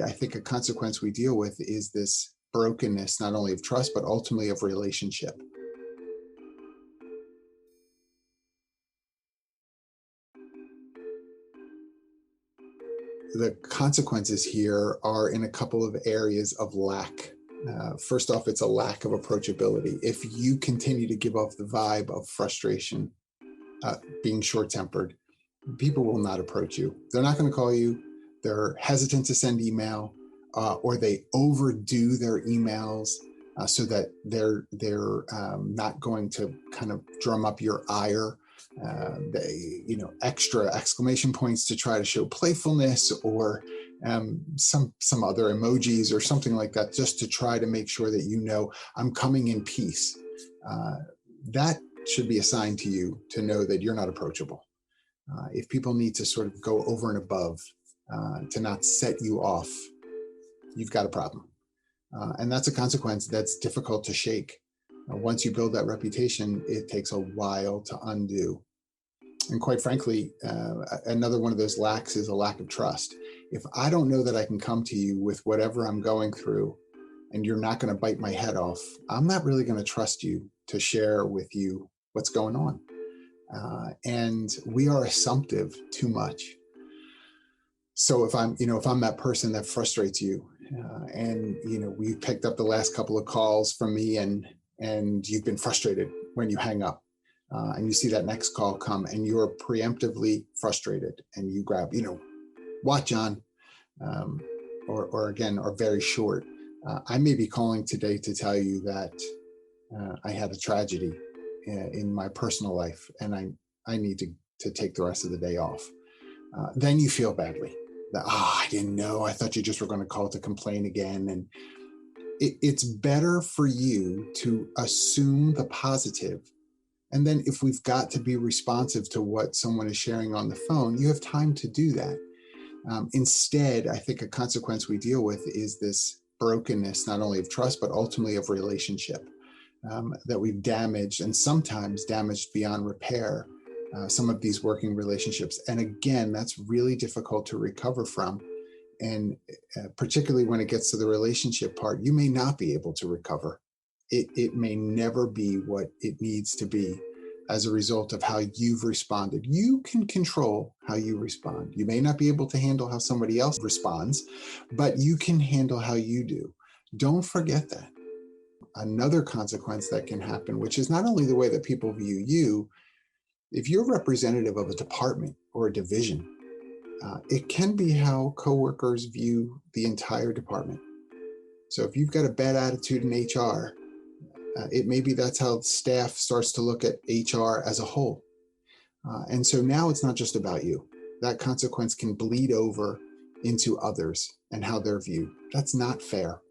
I think a consequence we deal with is this brokenness, not only of trust, but ultimately of relationship. The consequences here are in a couple of areas of lack. First off, it's a lack of approachability. If you continue to give off the vibe of frustration, being short tempered, people will not approach you. They're not going to call you. They're hesitant to send email, or they overdo their emails so that they're not going to kind of drum up your ire. Extra exclamation points to try to show playfulness, or some other emojis or something like that, just to try to make sure that I'm coming in peace. That should be a sign to you to know that you're not approachable. If people need to sort of go over and above to not set you off, you've got a problem. And that's a consequence that's difficult to shake. Once you build that reputation, it takes a while to undo. And quite frankly, another one of those lacks is a lack of trust. If I don't know that I can come to you with whatever I'm going through, and you're not going to bite my head off, I'm not really going to trust you to share with you what's going on. And we are assumptive too much. So if I'm that person that frustrates you, and we picked up the last couple of calls from me, and you've been frustrated when you hang up, and you see that next call come, and you're preemptively frustrated, and you grab, what, John, or again, are very short. I may be calling today to tell you that I had a tragedy in my personal life, and I need to take the rest of the day off. Then you feel badly that, I didn't know. I thought you just were going to call to complain again. And it's better for you to assume the positive. And then if we've got to be responsive to what someone is sharing on the phone, you have time to do that. Instead, I think a consequence we deal with is this brokenness, not only of trust, but ultimately of relationship, that we've damaged, and sometimes damaged beyond repair, some of these working relationships. And again, that's really difficult to recover from. And particularly when it gets to the relationship part, you may not be able to recover. It may never be what it needs to be as a result of how you've responded. You can control how you respond. You may not be able to handle how somebody else responds, but you can handle how you do. Don't forget that. Another consequence that can happen, which is not only the way that people view you, if you're representative of a department or a division, it can be how coworkers view the entire department. So if you've got a bad attitude in HR, it may be that's how staff starts to look at HR as a whole. And so now it's not just about you. That consequence can bleed over into others and how they're viewed. That's not fair.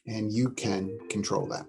And you can control that.